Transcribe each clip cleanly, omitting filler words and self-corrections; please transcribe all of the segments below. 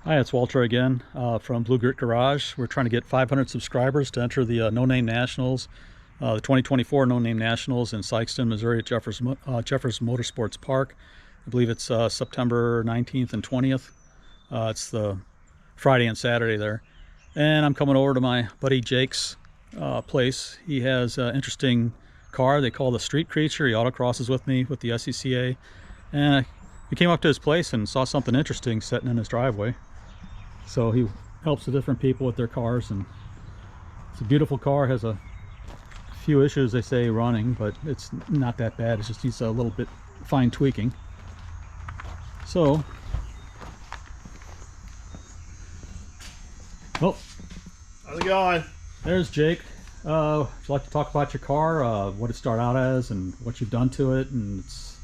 Hi, it's Walter again from Blu-Grit Garage. We're trying to get 500 subscribers to enter the No Name Nationals, the 2024 No Name Nationals in Sikeston, Missouri at Jeffers Motorsports Park. I believe it's September 19th and 20th. It's the Friday and Saturday there. And I'm coming over to my buddy Jake's place. He has an interesting car they call the Street Creature. He autocrosses with me with the SCCA. And we came up to his place and saw something interesting sitting in his driveway. So he helps the different people with their cars, and it's a beautiful car. Has a few issues, they say, running, but it's not that bad. It's just needs a little bit fine tweaking. So, oh, how's it going? There's Jake. Would you like to talk about your car, what it started out as, and what you've done to it? And it's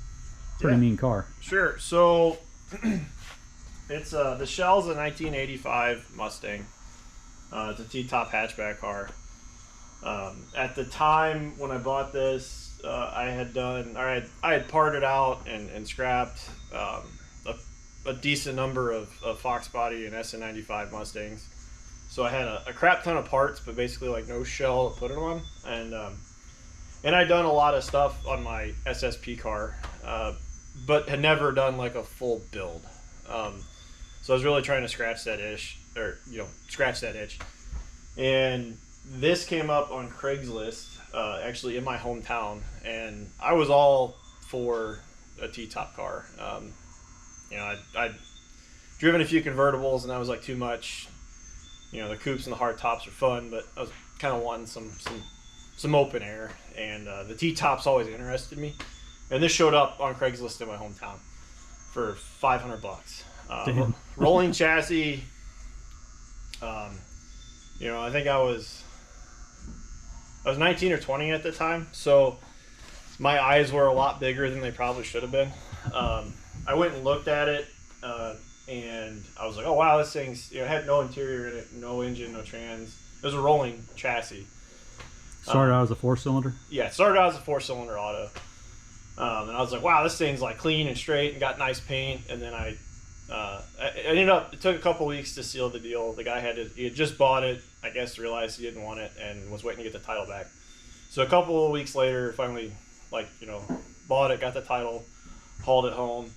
a pretty mean car. Sure. So. It's the shell's a 1985 Mustang. It's a T-top hatchback car. At the time when I bought this, I had parted out and scrapped a decent number of Fox body and SN95 Mustangs. So I had a crap ton of parts, but basically like no shell to put it on. And I'd done a lot of stuff on my SSP car, but had never done like a full build. So I was really trying to scratch that itch. And this came up on Craigslist, actually in my hometown, and I was all for a T-top car. I'd driven a few convertibles, and that was like too much. The coupes and the hard tops are fun, but I was kind of wanting some open air, and the T-tops always interested me. And this showed up on Craigslist in my hometown for $500. Rolling chassis. I think I was 19 or 20 at the time, so my eyes were a lot bigger than they probably should have been. I went and looked at it, and I was like, "Oh wow, this thing's it had no interior in it, no engine, no trans. It was a rolling chassis." Started out as a 4-cylinder. Yeah, it started out as a 4-cylinder auto, and I was like, "Wow, this thing's like clean and straight and got nice paint." And then I ended up, it took a couple weeks to seal the deal. The guy he had just bought it, I guess, realized he didn't want it and was waiting to get the title back. So a couple of weeks later, finally, bought it, got the title, hauled it home.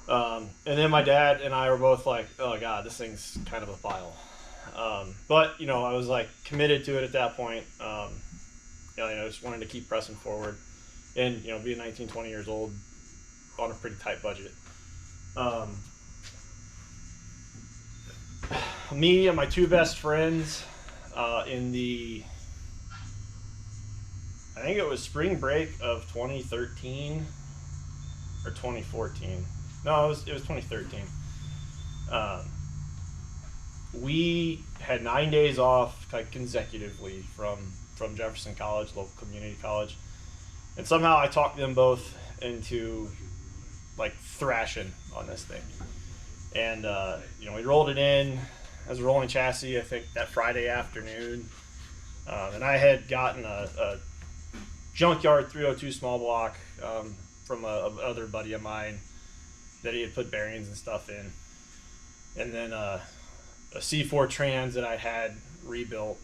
And then my dad and I were both like, oh God, this thing's kind of a pile. But, I was like committed to it at that point. Just wanted to keep pressing forward and, being 19, 20 years old on a pretty tight budget. Me and my two best friends in I think it was spring break of 2013 or 2014. No, it was 2013. We had 9 days off consecutively from Jefferson College, local community college, and somehow I talked them both into thrashing on this thing. And we rolled it in as a rolling chassis, I think that Friday afternoon. And I had gotten a junkyard 302 small block from another buddy of mine that he had put bearings and stuff in. And then a C4 trans that I had rebuilt.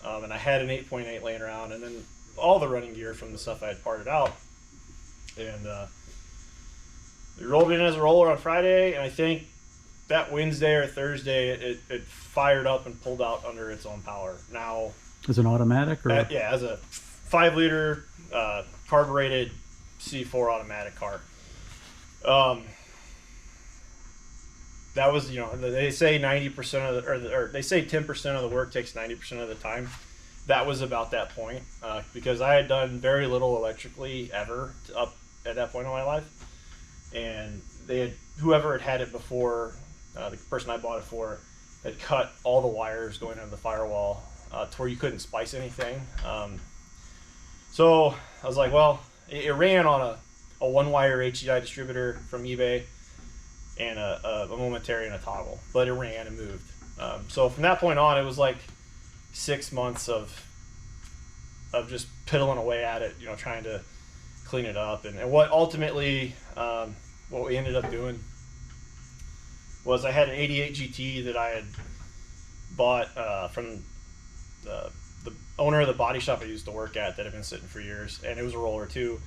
And I had an 8.8 laying around, and then all the running gear from the stuff I had parted out. And we rolled it in as a roller on Friday, and I think that Wednesday or Thursday it fired up and pulled out under its own power. Now, Is it an automatic? Or? Yeah, as a 5-liter carbureted C4 automatic car. That was, they say 90% of or they say 10% of the work takes 90% of the time. That was about that point, because I had done very little electrically ever up at that point in my life, and whoever had it before, the person I bought it for, had cut all the wires going into the firewall to where you couldn't splice anything. So I was like, well, it ran on a one-wire HDI distributor from eBay and a momentary and a toggle, but it ran and moved. So from that point on, it was like 6 months of just piddling away at it, trying to clean it up. And what ultimately, what we ended up doing was I had an 88 GT that I had bought from the owner of the body shop I used to work at that had been sitting for years, and it was a roller too,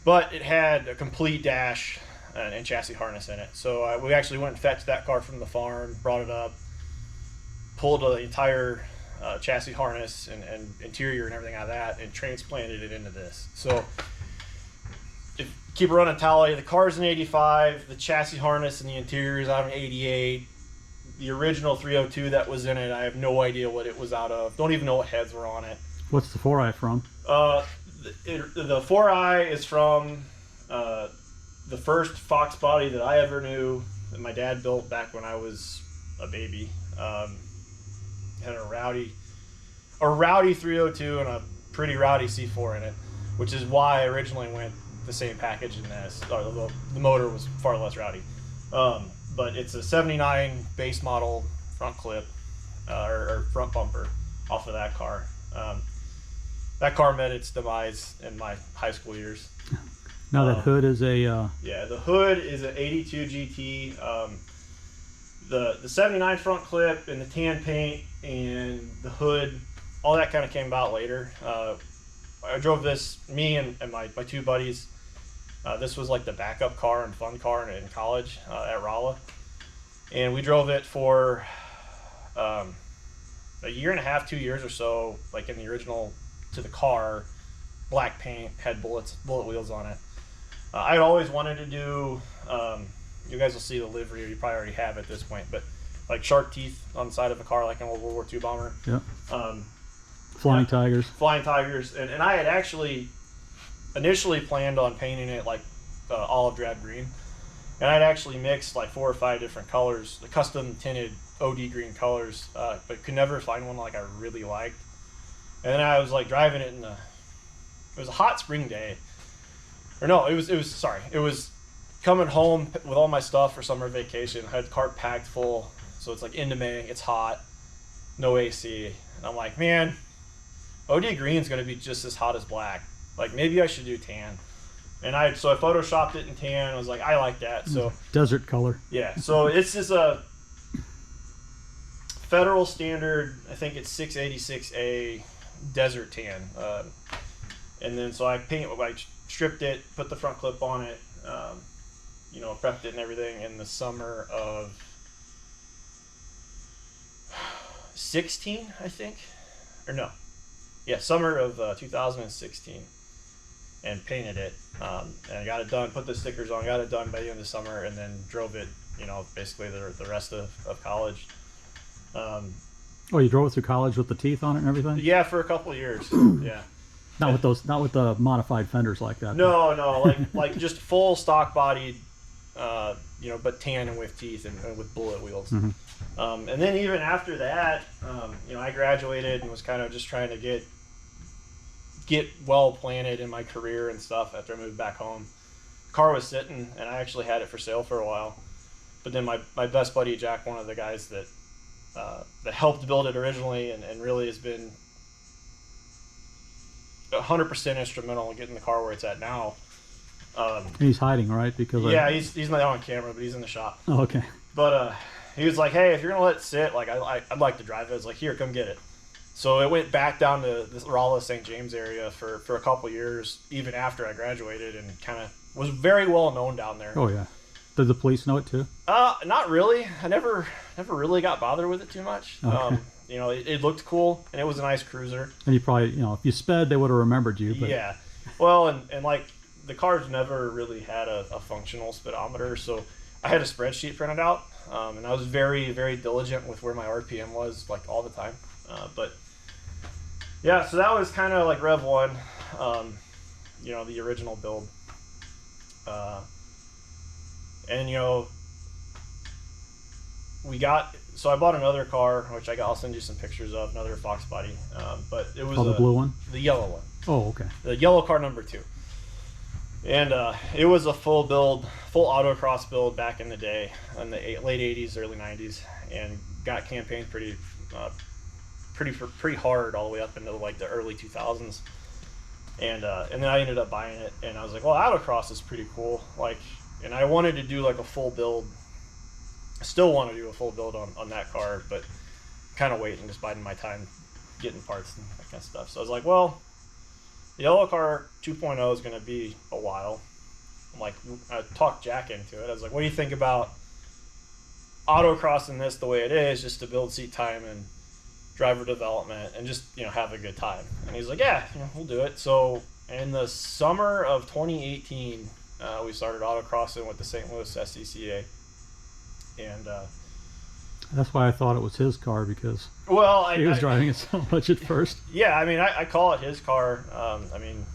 but it had a complete dash and chassis harness in it. So we actually went and fetched that car from the farm, brought it up, pulled the entire chassis harness and interior and everything out of that, and transplanted it into this. So if keep a running tally, the car's an 85, the chassis harness and the interior is out of an 88. The original 302 that was in it, I have no idea what it was out of. Don't even know what heads were on it. What's the 4i from? The 4i is from the first Fox body that I ever knew that my dad built back when I was a baby. Had a rowdy 302 and a pretty rowdy C4 in it, which is why I originally went the same package in this. The motor was far less rowdy. But it's a 79 base model front clip or front bumper off of that car. That car met its demise in my high school years. Now that hood is a... Yeah, the hood is an 82 GT. The 79 front clip and the tan paint and the hood, all that kind of came about later. I drove this, me and my two buddies. This was like the backup car and fun car in college at Rolla. And we drove it for a year and a half, 2 years or so, like in the original to the car, black paint, had bullet wheels on it. I'd always wanted to do, you guys will see the livery, or you probably already have at this point, but like shark teeth on the side of a car, like an old World War II bomber. Yeah. Flying Tigers. Flying Tigers. And I had actually initially planned on painting it like olive drab green. And I'd actually mixed like 4 or 5 different colors, the custom tinted OD green colors, but could never find one like I really liked. And then I was like driving it it was a hot spring day. Or no, it was coming home with all my stuff for summer vacation. I had the car packed full, so it's like into May, it's hot, no AC. And I'm like, man, OD green's gonna be just as hot as black. Like maybe I should do tan. And so I photoshopped it in tan. I was like, I like that. So desert color. Yeah. So this is a federal standard. I think it's 686A desert tan. And then so I stripped it, put the front clip on it, prepped it and everything in the summer of 16, I think, or no, yeah, summer of 2016. And painted it, and I got it done, put the stickers on, got it done by the end of the summer, and then drove it, basically the rest of college. Oh, you drove it through college with the teeth on it and everything? Yeah, for a couple of years. Yeah. Not with the modified fenders like that. No, like just full stock bodied, but tan and with teeth and with bullet wheels. Mm-hmm. And then even after that, I graduated and was kind of just trying to get well planted in my career and stuff after I moved back home. Car was sitting, and I actually had it for sale for a while. But then my best buddy Jack, one of the guys that helped build it originally and really has been 100% instrumental in getting the car where it's at now. He's hiding, right? Because he's not on camera, but he's in the shop. Oh, okay. But he was like, hey, if you're gonna let it sit, like I'd like to drive it. I was like, here, come get it. So it went back down to the Rolla, St. James area for a couple years, even after I graduated, and kind of was very well known down there. Oh yeah. Did the police know it too? Not really. I never really got bothered with it too much. Okay. It looked cool, and it was a nice cruiser. And you probably, if you sped, they would have remembered you. But... Yeah. Well, and like the car's never really had a functional speedometer, so I had a spreadsheet printed out, and I was very, very diligent with where my RPM was, like all the time. But yeah, so that was kind of like Rev 1, the original build. So I bought another car, which I'll send you some pictures of, another Fox body. But it was the blue one? The yellow one. Oh, okay. The yellow car number 2. And it was a full autocross build back in the day, in the late 80s, early 90s, and got campaigned pretty hard all the way up into like the early 2000s. And then I ended up buying it, and I was like, well, autocross is pretty cool. Like, and I wanted to do like a full build I still want to do a full build on that car, but kind of waiting, just biding my time, getting parts and that kind of stuff. So I was like, well, the yellow car 2.0 is going to be a while. I'm like, I talked Jack into it. I was like, what do you think about autocrossing this the way it is, just to build seat time and driver development and just, have a good time? And he's like, yeah, we'll do it. So in the summer of 2018, we started autocrossing with the St. Louis SCCA. And That's why I thought it was his car, because well, he was driving it so much at first. Yeah, I mean, I call it his car. I mean,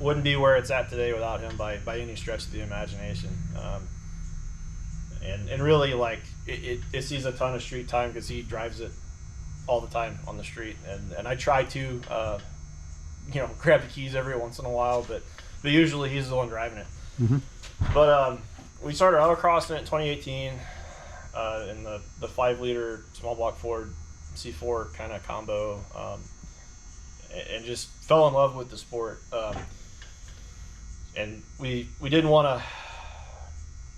wouldn't be where it's at today without him by any stretch of the imagination. And really, like, it sees a ton of street time because he drives it all the time on the street. And I try to, grab the keys every once in a while, but usually he's the one driving it. Mm-hmm. But we started autocrossing it in 2018 in the 5-liter small block Ford C4 kind of combo, and just fell in love with the sport. And we didn't want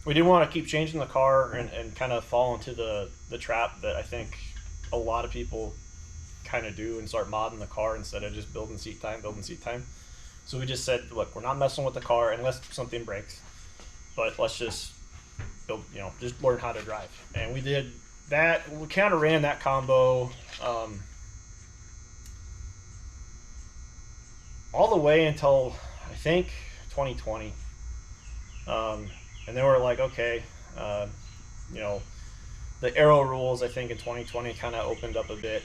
to keep changing the car and kind of fall into the trap that I think a lot of people kind of do and start modding the car instead of just building seat time. So we just said, look, we're not messing with the car unless something breaks, but let's just build, just learn how to drive. And we did that. We kind of ran that combo all the way until I think 2020. And then we're like, okay, the aero rules, I think in 2020 kind of opened up a bit.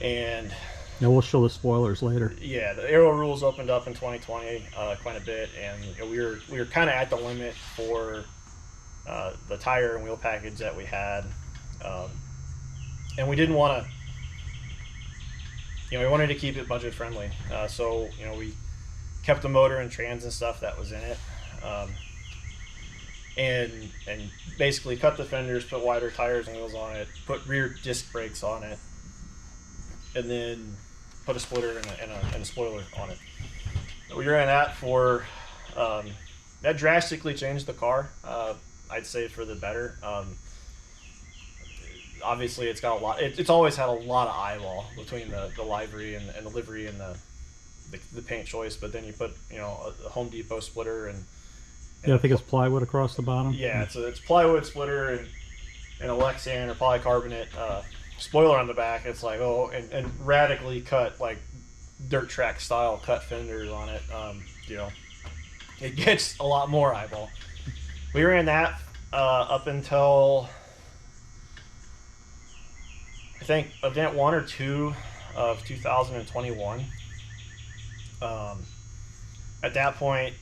And yeah, we'll show the spoilers later. Yeah, the aero rules opened up in 2020 quite a bit, and we were kind of at the limit for the tire and wheel package that we had, and we didn't want to. We wanted to keep it budget friendly, so we kept the motor and trans and stuff that was in it, and basically cut the fenders, put wider tires and wheels on it, put rear disc brakes on it, and then put a splitter and a spoiler on it. We ran that for that drastically changed the car. I'd say for the better. Obviously, it's got a lot. It's always had a lot of eyeball between the livery and the livery and the paint choice. But then you put a Home Depot splitter and I think it's plywood across the bottom. Yeah, it's plywood splitter and a Lexan or polycarbonate spoiler on the back. It's like, and radically cut, like dirt track style cut fenders on it. It gets a lot more eyeball. We ran that up until I think event 1 or 2 of 2021. At that point,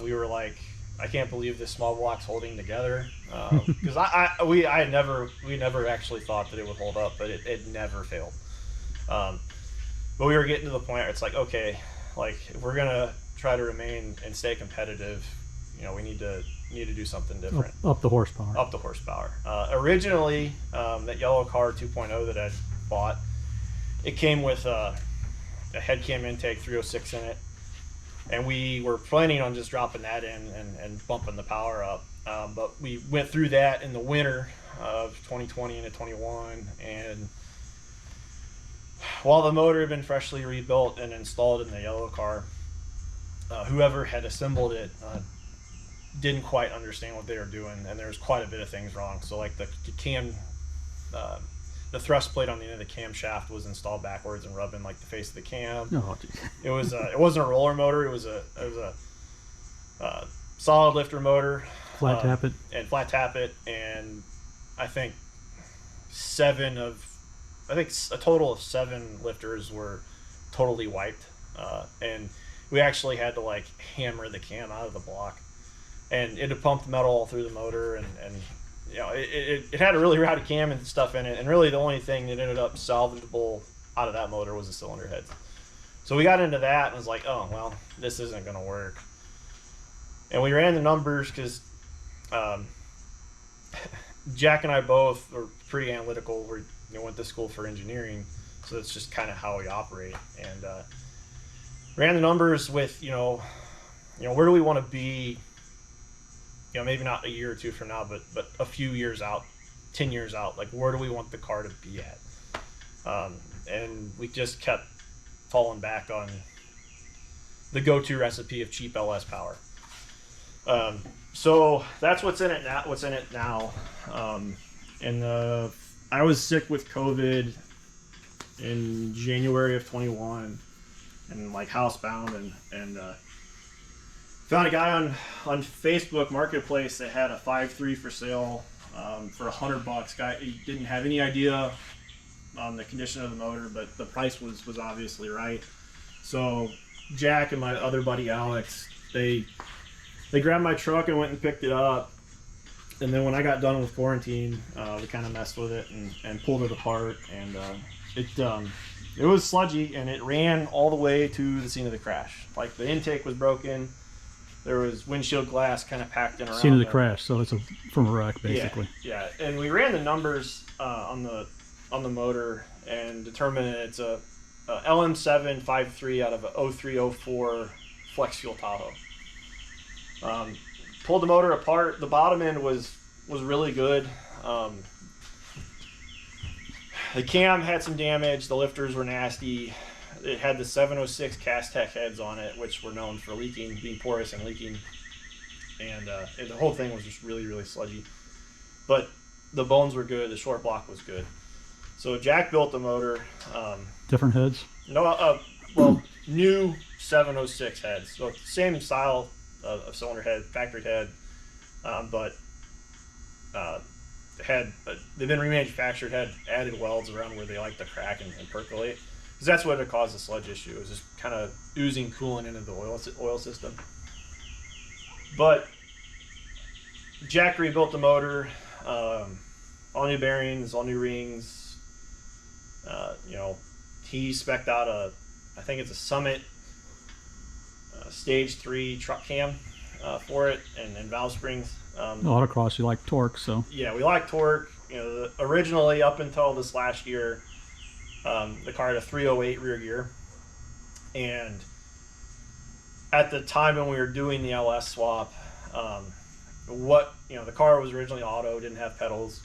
we were like, I can't believe this small block's holding together, because we never actually thought that it would hold up, but it never failed. But we were getting to the point where it's like, okay, like if we're gonna try to remain and stay competitive, we need to do something different. Up the horsepower. Up the horsepower. Originally, that yellow car 2.0 that I bought, it came with a head cam intake 306 in it. And we were planning on just dropping that in and bumping the power up. But we went through that in the winter of 2020 into 21. And while the motor had been freshly rebuilt and installed in the yellow car, whoever had assembled it didn't quite understand what they were doing. And there was quite a bit of things wrong. So like the cam, the thrust plate on the end of the camshaft was installed backwards and rubbing like the face of the cam. Oh, geez. It wasn't a roller motor. It was a solid lifter motor. Flat tap it. And flat tap it. And I think a total of 7 lifters were totally wiped. And we actually had to like hammer the cam out of the block. And it had pumped metal all through the motor, and it had a really rowdy cam and stuff in it, and really the only thing that ended up salvageable out of that motor was the cylinder heads. So we got into that and was like, oh, well, this isn't going to work. And we ran the numbers because Jack and I both are pretty analytical. We went to school for engineering, so that's just kind of how we operate. And ran the numbers with, where do we want to be maybe not a year or two from now, but a few years out, 10 years out, like where do we want the car to be at? And we just kept falling back on the go-to recipe of cheap LS power. So that's what's in it now. I was sick with COVID in January of 21 and like housebound and found a guy on Facebook Marketplace that had a 5.3 for sale for $100. Guy, he didn't have any idea on the condition of the motor, but the price was obviously right. So Jack and my other buddy Alex, they grabbed my truck and went and picked it up. And then when I got done with quarantine, we kind of messed with it and pulled it apart. And it was sludgy, and it ran all the way to the scene of the crash. Like the intake was broken. There was windshield glass kind of packed in around. Scene of the crash, so it's from a wreck, basically. Yeah. And we ran the numbers on the motor and determined it's a LM7 5.3 out of a 0304 flex fuel Tahoe. Pulled the motor apart. The bottom end was really good. The cam had some damage. The lifters were nasty. It had the 706 Castech heads on it, which were known for leaking, being porous and leaking. And the whole thing was just really, really sludgy. But the bones were good. The short block was good. So Jack built the motor. Different heads? No, well, new 706 heads. So same style of cylinder head, factory head, but they've been remanufactured, had added welds around where they like to crack and percolate. Because that's what it caused the sludge issue. It was just kind of oozing coolant into the oil system. But Jack rebuilt the motor, all new bearings, all new rings. He spec'd out I think it's a Summit Stage 3 truck cam for it, and valve springs. Autocross, you like torque, so. Yeah, we like torque. Originally, up until this last year, the car had a 308 rear gear, and at the time when we were doing the LS swap, the car was originally auto, didn't have pedals.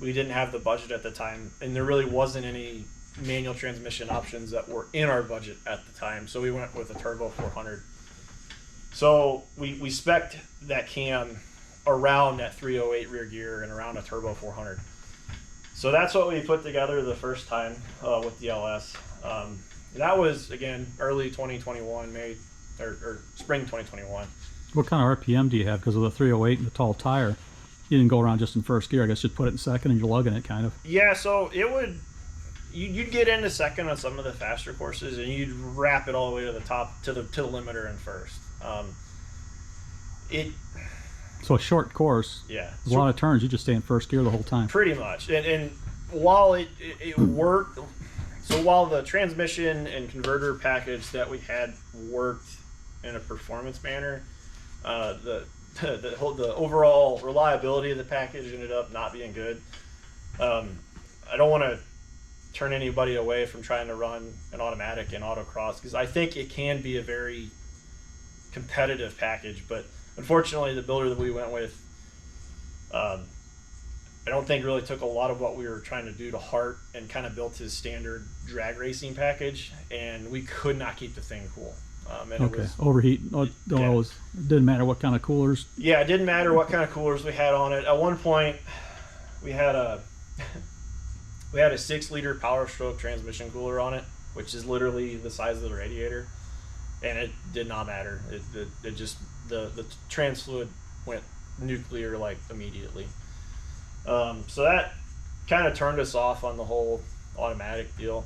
We didn't have the budget at the time, and there really wasn't any manual transmission options that were in our budget at the time, so we went with a turbo 400. So we spec'd that cam around that 308 rear gear and around a turbo 400. So that's what we put together the first time with the LS. That was, again, early 2021, May or spring 2021. What kind of RPM do you have? Because of the 308 and the tall tire, you didn't go around just in first gear. I guess you'd put it in second and you're lugging it, kind of. Yeah, so it would. You'd get into second on some of the faster courses, and you'd wrap it all the way to the top, to the limiter in first. So a short course, yeah, a lot of turns, you just stay in first gear the whole time. Pretty much. And while it worked, so while the transmission and converter package that we had worked in a performance manner, the overall reliability of the package ended up not being good. I don't want to turn anybody away from trying to run an automatic in autocross, because I think it can be a very competitive package, but unfortunately the builder that we went with, I don't think really took a lot of what we were trying to do to heart and kind of built his standard drag racing package, and we could not keep the thing cool. Okay, overheat. It didn't matter what kind of coolers. Yeah, it didn't matter what kind of coolers we had on it. At one point, we had a 6-liter Power Stroke transmission cooler on it, which is literally the size of the radiator, and it did not matter. It just the trans fluid went nuclear like immediately. So that kind of turned us off on the whole automatic deal.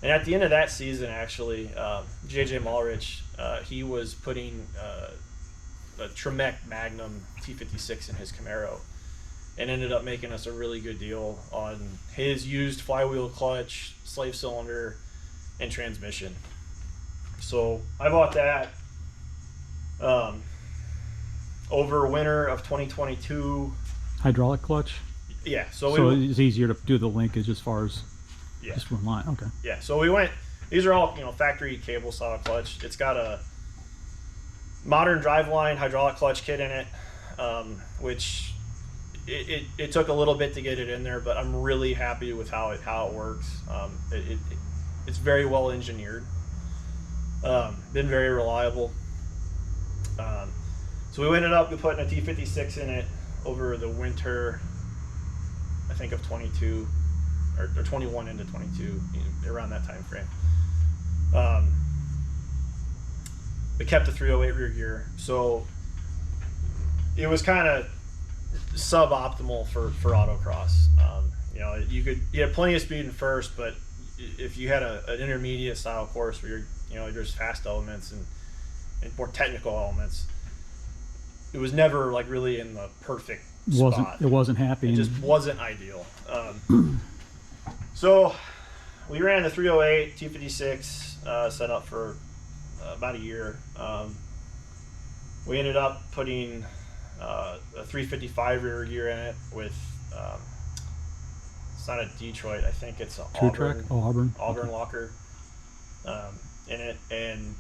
And at the end of that season, actually, JJ Malrich, he was putting a Tremec Magnum T56 in his Camaro, and ended up making us a really good deal on his used flywheel clutch, slave cylinder, and transmission. So I bought that over winter of 2022. Hydraulic clutch? Yeah. So it's easier to do the linkage as far as just one line. Okay. Yeah. So we went. These are all factory cable saw clutch. It's got modern driveline hydraulic clutch kit in it, which it took a little bit to get it in there, but I'm really happy with how it works. It's very well engineered, been very reliable. So we ended up putting a T56 in it over the winter, I think of 22 or 21 into 22, around that time frame. We kept the 308 rear gear, so it was kind of suboptimal for autocross. You had plenty of speed in first, but if you had an intermediate style course where there's fast elements and more technical elements, it was never like really in the perfect spot. It wasn't happy. It just wasn't ideal. So we ran the 308 T56 set up for about a year. We ended up putting a 355 rear gear in it with it's not a Detroit, I think it's an Auburn locker in it, and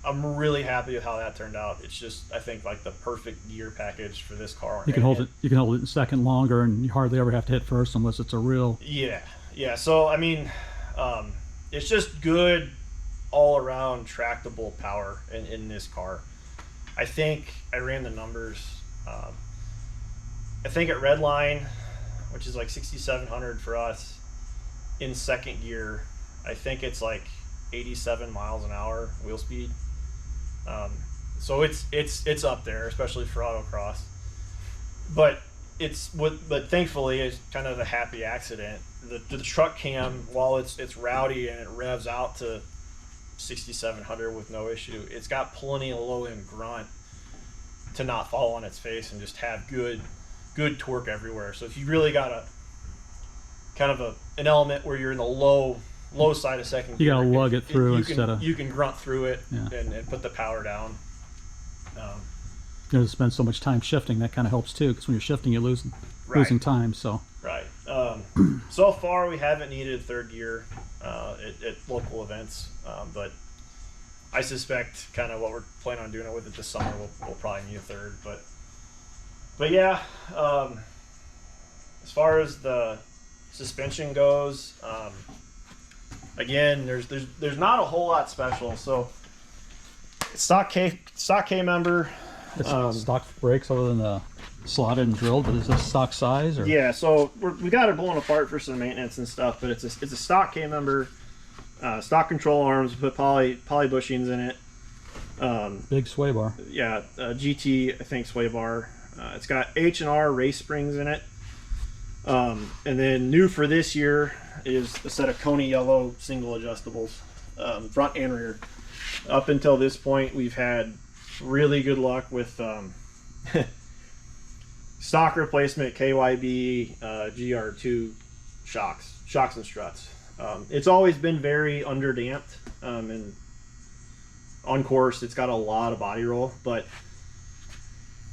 I'm really happy with how that turned out. It's just, I think, like the perfect gear package for this car. You can hold it in second longer, and you hardly ever have to hit first unless it's a real. Yeah. So I mean, it's just good all around tractable power in this car. I think I ran the numbers. I think at Redline, which is like 6,700 for us, in second gear, I think it's like 87 miles an hour wheel speed. So it's up there, especially for autocross. But thankfully it's kind of a happy accident. The truck cam, while it's rowdy and it revs out to 6,700 with no issue, it's got plenty of low end grunt to not fall on its face and just have good torque everywhere. So if you really got a kind of an element where you're in the low side of second gear, you gotta lug it through you can grunt through it and put the power down. You spend so much time shifting, that kind of helps too, because when you're shifting you're losing time. So right. So far we haven't needed third gear at local events, but I suspect kind of what we're planning on doing it with it this summer, we'll probably need a third. But yeah, as far as the suspension goes, again, there's not a whole lot special. So stock K member. It's stock brakes other than the slotted and drilled, but is this stock size? Or? Yeah, so we got it blown apart for some maintenance and stuff, but it's a stock K member, stock control arms, put poly bushings in it. Big sway bar. Yeah, GT, I think, sway bar. It's got H&R race springs in it. And then new for this year is a set of Coney yellow single adjustables, front and rear. Up until this point, we've had really good luck with stock replacement KYB GR2 shocks and struts. It's always been very underdamped, and on course it's got a lot of body roll, but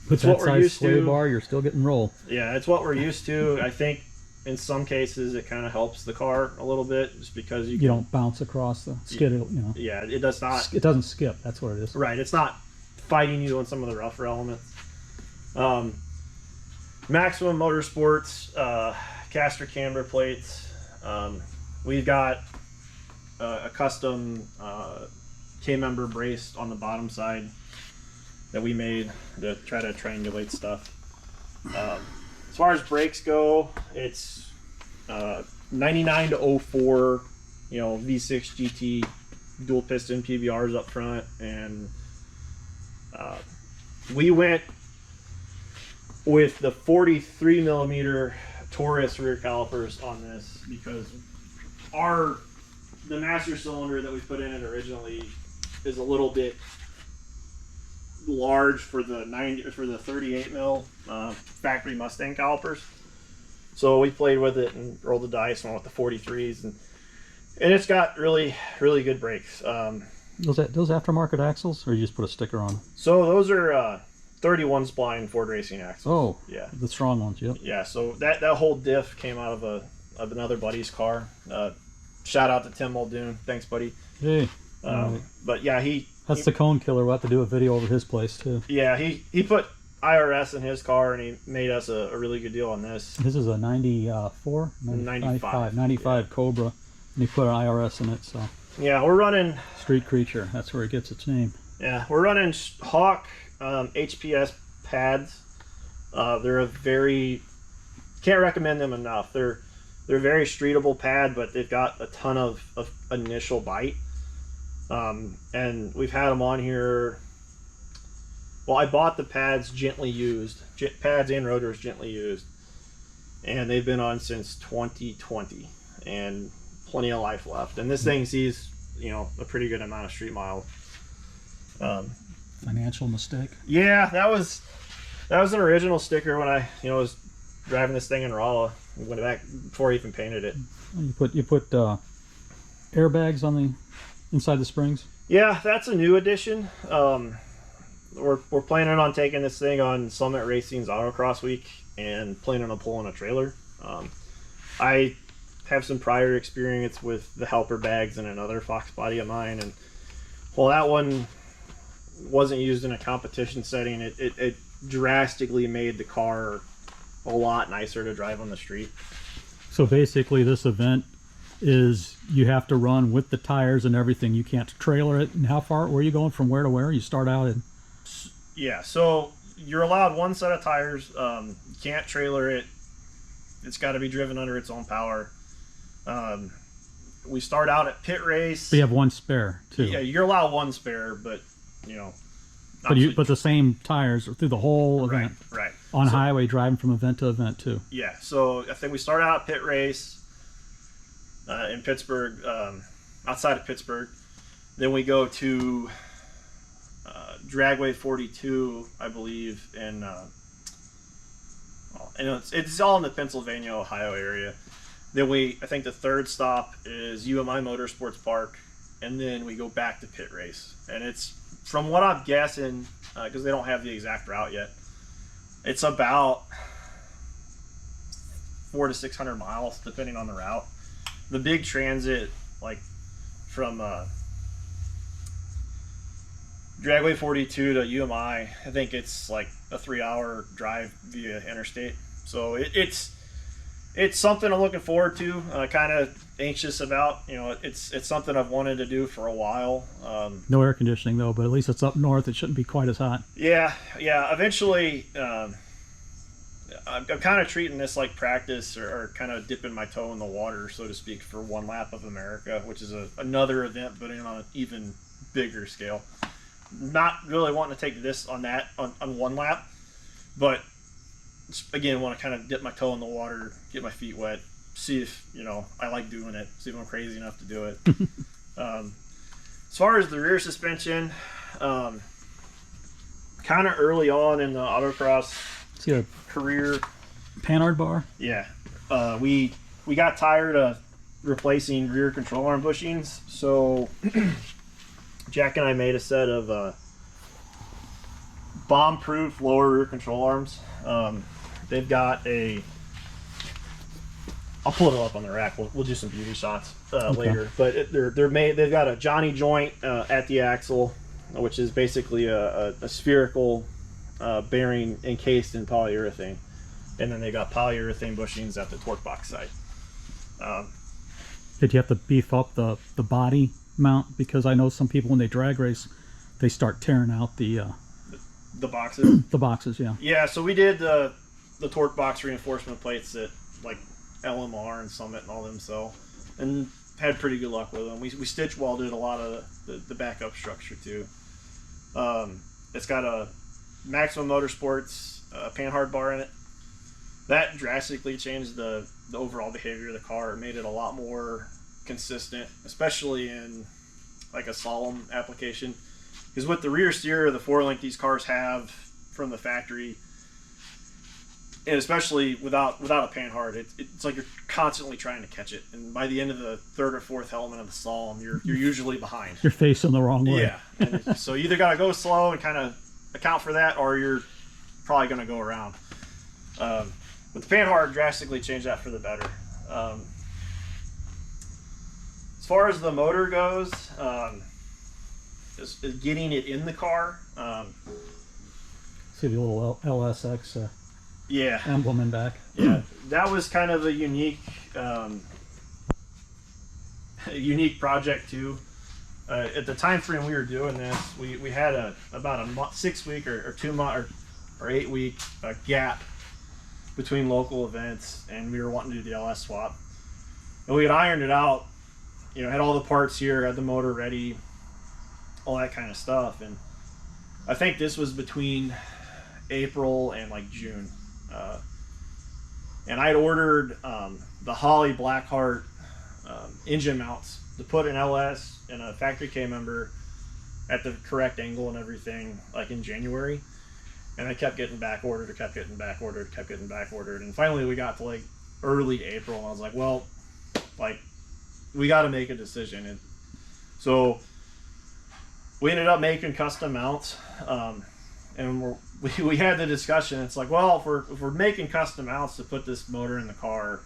with that size sway bar, you're still getting roll. Yeah, it's what we're used to. I think in some cases it kind of helps the car a little bit, just because you don't bounce across the skid. Yeah, it does not. It doesn't skip. That's what it is. Right. It's not fighting you on some of the rougher elements. Maximum Motorsports caster camber plates. We've got a custom K-member brace on the bottom side that we made to try to triangulate stuff. As far as brakes go, it's 99 to 04, V6 GT dual piston PBRs up front, and we went with the 43 millimeter Taurus rear calipers on this because the master cylinder that we put in it originally is a little bit large for the 38 mil factory Mustang calipers. So we played with it and rolled the dice and went with the 43s, and it's got really good brakes. Those aftermarket axles, or you just put a sticker on? So those are 31 spline Ford Racing axles. Oh, yeah, the strong ones. Yep. Yeah. So that whole diff came out of another buddy's car. Shout out to Tim Muldoon. Thanks, buddy. Hey. But yeah, he That's the cone killer. We'll have to do a video over his place too. Yeah, he put IRS in his car, and he made us a really good deal on this. This is a 94? 95. 95 Cobra, and he put an IRS in it, so. Yeah, we're running... Street Creature, that's where it gets its name. Yeah, we're running Hawk HPS pads. They're a very... Can't recommend them enough. They're a very streetable pad, but they've got a ton of initial bite. And we've had them on here... Well, I bought the pads gently used. Pads and rotors gently used. And they've been on since 2020. And plenty of life left. And this thing sees, you know, a pretty good amount of street miles. Financial mistake? Yeah, that was an original sticker when I, you know, was driving this thing in Rolla. We went back before I even painted it. You put airbags on the inside the springs? Yeah, that's a new addition. We're planning on taking this thing on Summit Racing's Autocross Week and planning on pulling a trailer. I have some prior experience with the helper bags in another Fox body of mine, and while that one wasn't used in a competition setting, it drastically made the car a lot nicer to drive on the street. So basically this event is you have to run with the tires and everything. You can't trailer it. And how far were you going from where to where? You start out in... Yeah, so you're allowed one set of tires. You can't trailer it. It's got to be driven under its own power. We start out at pit race. But you have one spare too. Yeah, you're allowed one spare, but you know. But the same tires through the whole event. Right. On highway, driving from event to event too. Yeah. So I think we start out at pit race in Pittsburgh, outside of Pittsburgh. Then we go to Dragway 42, I believe, and it's all in the Pennsylvania, Ohio area. Then I think the third stop is UMI Motorsports Park, and then we go back to pit race. And it's, from what I'm guessing, because they don't have the exact route yet, it's about 400 to 600 miles, depending on the route. The big transit, like from Dragway 42 to UMI, I think it's like a 3-hour drive via interstate. So it's something I'm looking forward to, kind of anxious about. You know, it's something I've wanted to do for a while. No air conditioning though, but at least it's up north. It shouldn't be quite as hot. Yeah. Eventually, I'm kind of treating this like practice, or kind of dipping my toe in the water, so to speak, for one lap of America, which is another event, but on an even bigger scale. Not really wanting to take this on one lap, but again, want to kind of dip my toe in the water, get my feet wet, see if, you know, I like doing it, see if I'm crazy enough to do it. As far as the rear suspension, kind of early on in the autocross career, Panhard bar. Yeah, we got tired of replacing rear control arm bushings, so Jack and I made a set of bomb-proof lower rear control arms. They've got a... I'll pull it up on the rack. We'll do some beauty shots later. But they're made. They've got a Johnny joint at the axle, which is basically a spherical bearing encased in polyurethane, and then they got polyurethane bushings at the torque box side. Did you have to beef up the body mount? Because I know some people when they drag race, they start tearing out the boxes. The boxes, yeah. Yeah, so we did the torque box reinforcement plates that like LMR and Summit and all them sell, and had pretty good luck with them. We stitch welded a lot of the backup structure too. It's got a Maximum Motorsports Panhard bar in it. That drastically changed the overall behavior of the car. It made it a lot more consistent, especially in like a slalom application. Because with the rear steer, the 4-link these cars have from the factory, and especially without a Panhard, it's like you're constantly trying to catch it. And by the end of the third or fourth element of the slalom, you're usually behind. You're facing the wrong way. Yeah. And so you either got to go slow and kind of account for that, or you're probably going to go around. But the Panhard drastically changed that for the better. As far as the motor goes, is getting it in the car. See the little LSX Yeah, emblem in back. yeah, that was kind of a unique project too. At the time frame we were doing this, we had about a 6 week or 2 month or 8 week gap between local events, and we were wanting to do the LS swap. And we had ironed it out, you know, had all the parts here, had the motor ready, all that kind of stuff. And I think this was between April and like June. And I'd ordered the Holley Blackheart engine mounts to put an LS and a factory K member at the correct angle and everything, like in January. And I kept getting back ordered, kept getting back ordered. And finally we got to like early April, and I was like, well, like, we got to make a decision. And so we ended up making custom mounts. And we had the discussion. It's like, well, if we're making custom mounts to put this motor in the car,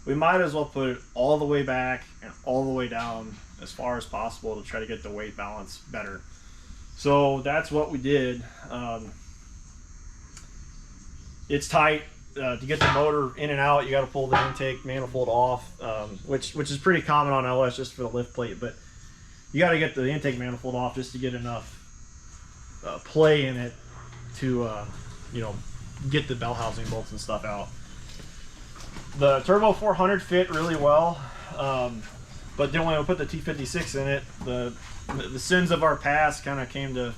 we might as well put it all the way back and all the way down as far as possible to try to get the weight balance better. So that's what we did. It's tight. To get the motor in and out, you got to pull the intake manifold off, which is pretty common on LS just for the lift plate, but you got to get the intake manifold off just to get enough play in it to you know, get the bell housing bolts and stuff out. The Turbo 400 fit really well, but then when we put the T56 in it, the sins of our past kind of came to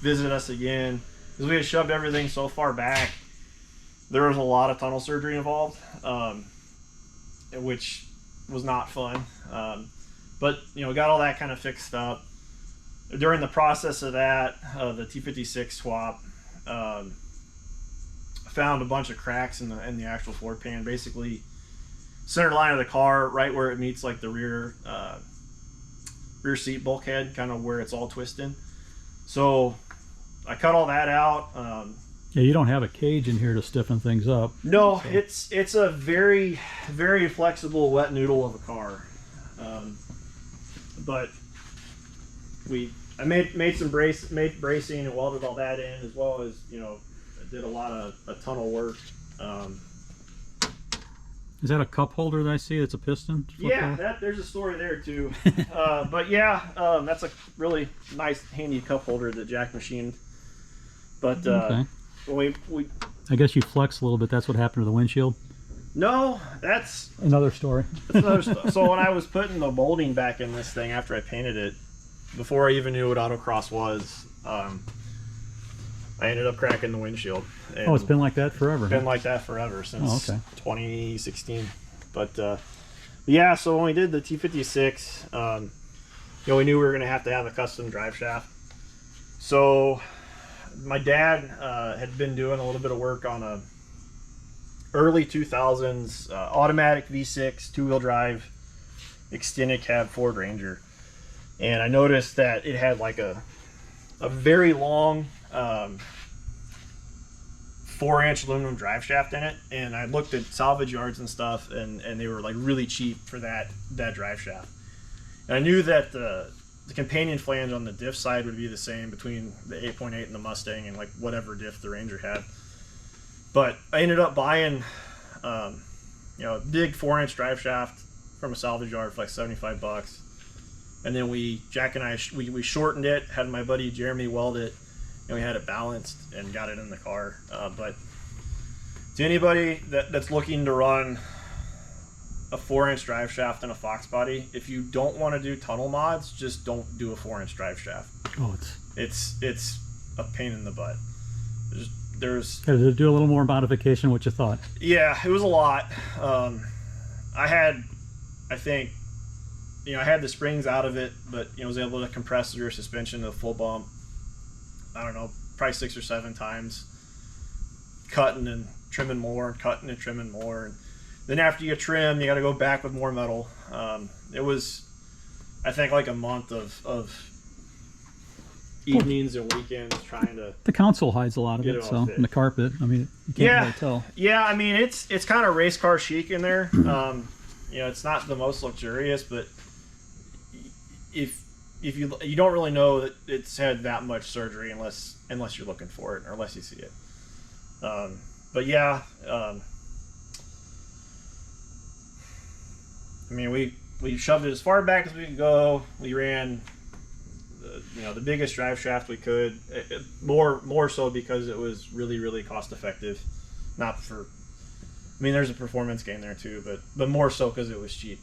visit us again, because we had shoved everything so far back. There was a lot of tunnel surgery involved, which was not fun. But you know, got all that kind of fixed up. During the process of that, the T56 swap, found a bunch of cracks in the actual floor pan. Basically, center line of the car, right where it meets like the rear seat bulkhead, kind of where it's all twisted. So I cut all that out. Yeah, you don't have a cage in here to stiffen things up. No, so it's a very, very flexible wet noodle of a car. But I made some bracing and welded all that in, as well as, you know, I did a lot of tunnel work. Is that a cup holder that I see? It's a piston? Yeah, there's a story there too. But yeah, that's a really nice, handy cup holder that Jack machined. But okay. I guess you flex a little bit. That's what happened to the windshield. No, that's another story. So when I was putting the molding back in this thing after I painted it, before I even knew what autocross was, I ended up cracking the windshield. Oh, it's been like that forever. Been like that forever since 2016. But yeah, so when we did the T56, you know, we knew we were going to have a custom drive shaft. So my dad had been doing a little bit of work on a early 2000s automatic V6 two-wheel drive extended cab Ford Ranger, and I noticed that it had like a very long 4-inch aluminum drive shaft in it, and I looked at salvage yards and stuff, and they were like really cheap for that drive shaft. And I knew that the companion flange on the diff side would be the same between the 8.8 and the Mustang and like whatever diff the Ranger had. But I ended up buying, you know, a big 4-inch drive shaft from a salvage yard for like $75. And then Jack and I shortened it, had my buddy Jeremy weld it, and we had it balanced and got it in the car. But to anybody that's looking to run a 4-inch drive shaft and a Fox body, if you don't want to do tunnel mods, just don't do a 4-inch drive shaft. Oh, it's a pain in the butt. There's had to do a little more modification. What you thought? Yeah, it was a lot. I think, you know, I had the springs out of it, but, you know, I was able to compress the rear suspension to the full bump. I don't know, probably 6 or 7 times, cutting and trimming more, cutting and trimming more. And then after you trim, you got to go back with more metal. It was, I think, like a month of evenings and weekends trying to. The console hides a lot of it, so, and the carpet. I mean, you can't really tell. Yeah, I mean, it's kind of race car chic in there. You know, it's not the most luxurious, but if if you don't really know that it's had that much surgery unless you're looking for it or unless you see it. But yeah, I mean, we shoved it as far back as we could go. We ran the biggest drive shaft we could, more so because it was really cost effective, not for. I mean, there's a performance gain there too, but more so because it was cheap.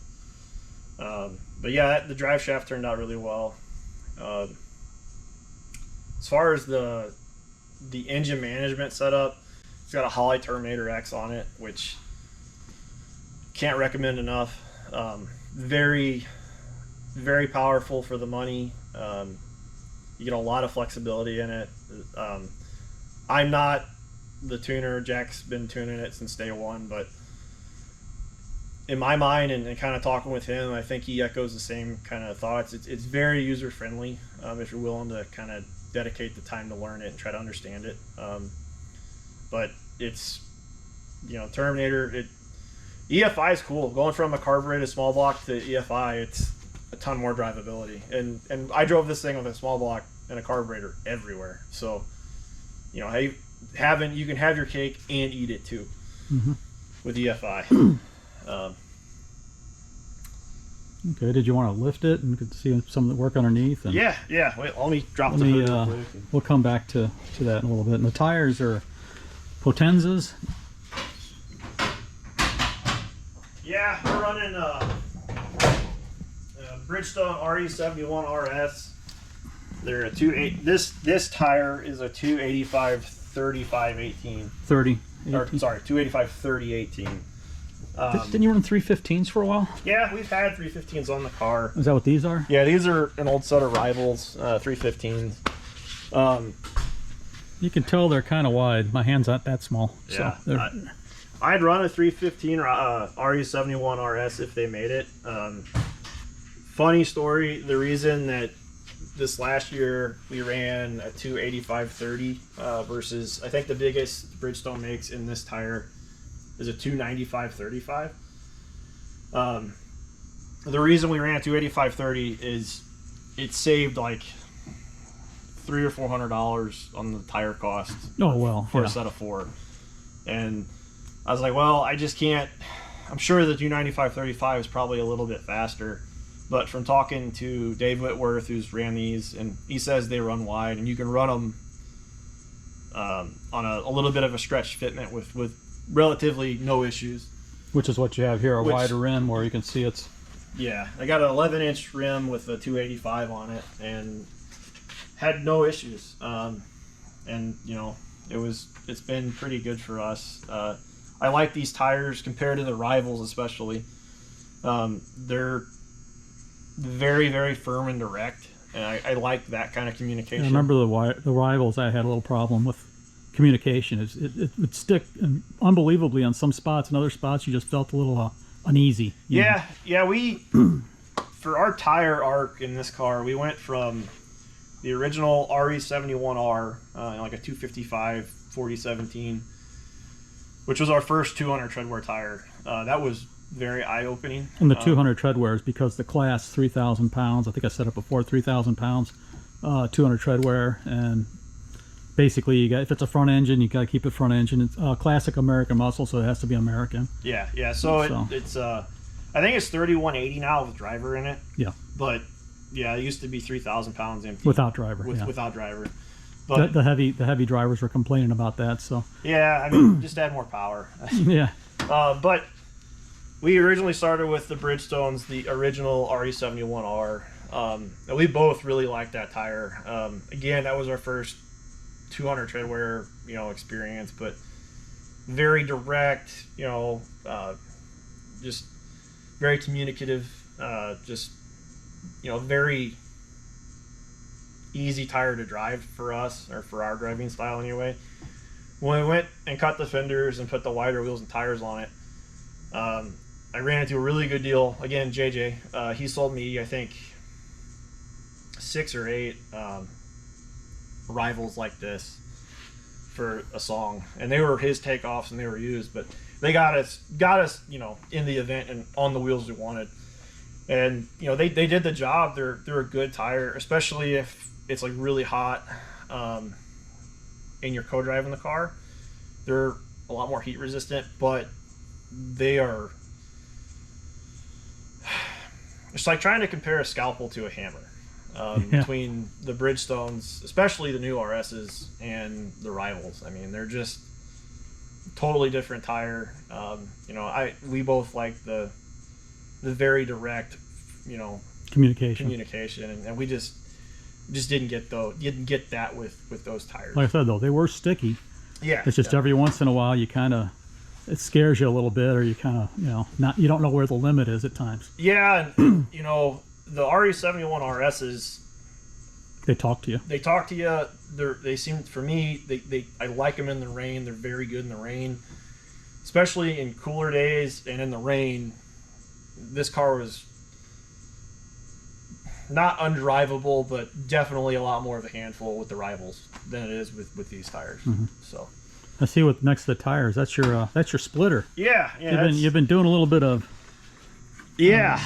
But yeah, the drive shaft turned out really well. As far as the engine management setup, it's got a Holley Terminator X on it, which can't recommend enough. Very powerful for the money. You get a lot of flexibility in it. I'm not the tuner. Jack's been tuning it since day one, but in my mind and kind of talking with him, I think he echoes the same kind of thoughts. It's very user friendly if you're willing to kind of dedicate the time to learn it and try to understand it. But it's, Terminator. EFI is cool. Going from a carbureted small block to EFI, it's a ton more drivability. And I drove this thing with a small block and a carburetor everywhere. So, you can have your cake and eat it too with EFI. Okay, did you want to lift it and could see some of the work underneath? And yeah. Wait, let me drop the hood real quick. We'll come back to that in a little bit. And the tires are Potenzas. Yeah, we're running Bridgestone RE71 RS. They're a 2.8. This tire is a 285 35 18. 30. 18. Or, sorry, 285 30 18. Didn't you run 315s for a while? Yeah, we've had 315s on the car. Is that what these are? Yeah, these are an old set of Rivals 315s. You can tell they're kind of wide. My hand's not that small. Yeah, so I'd run a 315 RE71 RS if they made it. Funny story, the reason that this last year we ran a 285 30 versus, I think the biggest Bridgestone makes in this tire is a 295 35. The reason we ran a 285 30 is it saved like $300 or $400 on the tire cost. Oh well, for a set of 4. And I was like, well, I just can't. I'm sure the 295 35 is probably a little bit faster, but from talking to Dave Whitworth, who's ran these, and he says they run wide, and you can run them on a little bit of a stretched fitment with relatively no issues. Which is what you have here, a wider rim where you can see it's. Yeah, I got an 11-inch rim with a 285 on it, and had no issues. And it's been pretty good for us. I like these tires compared to the Rivals, especially. They're very firm and direct, and I like that kind of communication. I remember the Rivals. I had a little problem with communication. It would stick unbelievably on some spots, and other spots you just felt a little uneasy. Yeah. We for our tire arc in this car, we went from the original RE71R, like a 255 4017, which was our first 200 treadwear tire. That was very eye-opening. And the 200 treadwear is because the class 3,000 pounds. I think I said it before, 3,000 pounds, 200 treadwear, and basically if it's a front engine, you got to keep it front engine. It's classic American muscle, so it has to be American. Yeah. So it's I think it's 3180 now with driver in it. Yeah. But yeah, it used to be 3,000 pounds empty without driver. Without driver. But the heavy drivers were complaining about that. So yeah, I mean, just add more power. Yeah. But we originally started with the Bridgestones, the original RE71R. And we both really liked that tire. Again, that was our first 200 treadwear, experience, but very direct, just very communicative, very easy tire to drive for us, or for our driving style anyway. When we went and cut the fenders and put the wider wheels and tires on it, I ran into a really good deal. Again, JJ, he sold me, I think, 6 or 8 Rivals like this for a song, and they were his takeoffs and they were used, but they got us in the event and on the wheels we wanted. And you know, they did the job. They're a good tire, especially if it's like really hot, and you're co-driving the car. They're a lot more heat resistant, but they are. It's like trying to compare a scalpel to a hammer. Between the Bridgestones, especially the new RSs, and the Rivals. I mean, they're just totally different tire. You know, we both like the very direct, you know, communication, and we just didn't get that with those tires. Like I said though, they were sticky. Yeah, it's just every once in a while it scares you a little bit, or you kind of you don't know where the limit is at times. Yeah, and you know, the RE71 RSs, they talk to you. They talk to you. They seem, for me, I like them in the rain. They're very good in the rain, especially in cooler days and in the rain. This car was not undrivable, but definitely a lot more of a handful with the Rivals than it is with these tires. Mm-hmm. So I see what next to the tires. That's your splitter. Yeah. You've been doing a little bit of. Yeah.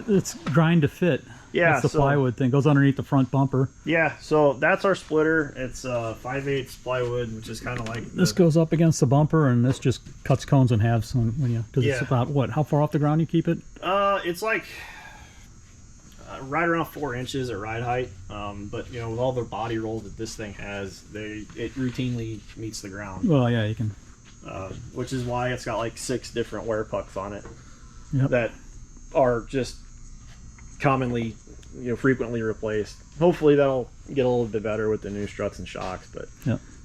It's grind to fit. Yeah. That's the plywood thing. Goes underneath the front bumper. Yeah. So that's our splitter. It's 5/8 plywood, which is kind of like this goes up against the bumper, and this just cuts cones in half. So because it's about what? How far off the ground you keep it? It's like right around 4 inches at ride height. But you know, with all the body roll that this thing has, it routinely meets the ground. Well, yeah, you can. Which is why it's got like 6 different wear pucks on it. Yep. That are just commonly, frequently replaced. Hopefully that'll get a little bit better with the new struts and shocks. But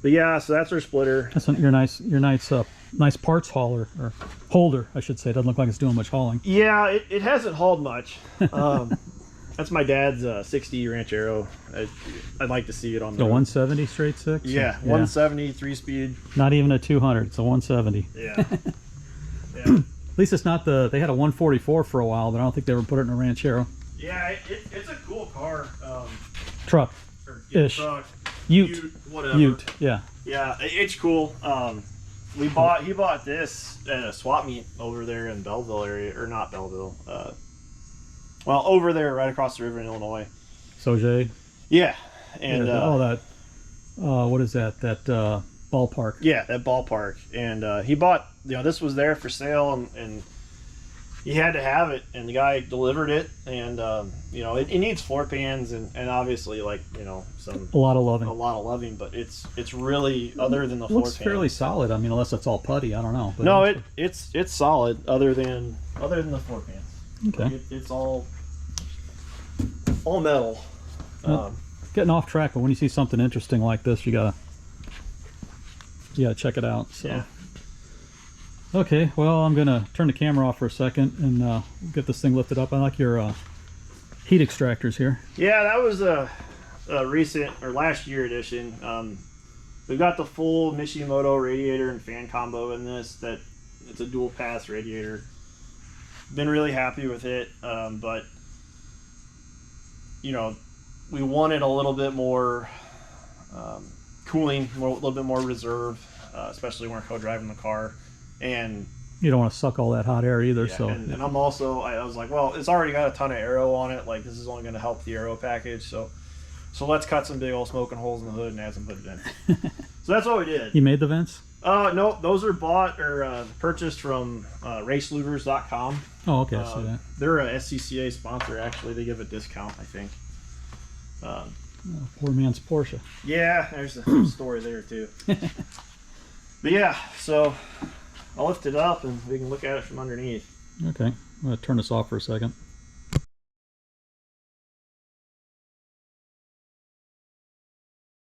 yeah, so that's our splitter. That's your nice parts hauler, or holder, I should say. It doesn't look like it's doing much hauling. Yeah, it hasn't hauled much. That's my dad's 60 Ranchero. I'd like to see it on the 170 straight six. Yeah, 170 3-speed. Not even a 200. It's a 170. Yeah. Yeah. At least it's not they had a 144 for a while, but I don't think they ever put it in a Ranchero. Yeah, it's a cool car. Truck-ish. Truck, Ute. Whatever. Ute, yeah. Yeah, it's cool. He bought this at a swap meet over there in Belleville area, or not Belleville. Over there, right across the river in Illinois. Sauget. Yeah, and what is that? That ballpark. Yeah, that ballpark, and he bought. This was there for sale, and he had to have it, and the guy delivered it, and it needs floor pans and obviously a lot of loving, but it's really, other than the floor pans, fairly solid. I mean, unless it's all putty, I don't know. But no, it's solid other than the floor pans. Okay, it's all metal. Well, getting off track, but when you see something interesting like this, you gotta check it out. So. Yeah. Okay, well, I'm gonna turn the camera off for a second and get this thing lifted up. I like your heat extractors here. Yeah, that was a recent, or last year edition. We've got the full Mishimoto radiator and fan combo in this. It's a dual pass radiator. Been really happy with it, but we wanted a little bit more cooling, a little bit more reserve, especially when we're co-driving the car. And you don't want to suck all that hot air either. Yeah, and I'm also, I was like, well, it's already got a ton of aero on it. Like, this is only going to help the aero package. So let's cut some big old smoking holes in the hood and add some hood vents. So that's what we did. You made the vents? No, those are bought or purchased from racelouvers.com. Oh, okay, I see that. They're a SCCA sponsor, actually. They give a discount, I think. Poor man's Porsche. Yeah, there's a story there, too. But yeah, so I'll lift it up and we can look at it from underneath. Okay, I'm going to turn this off for a second.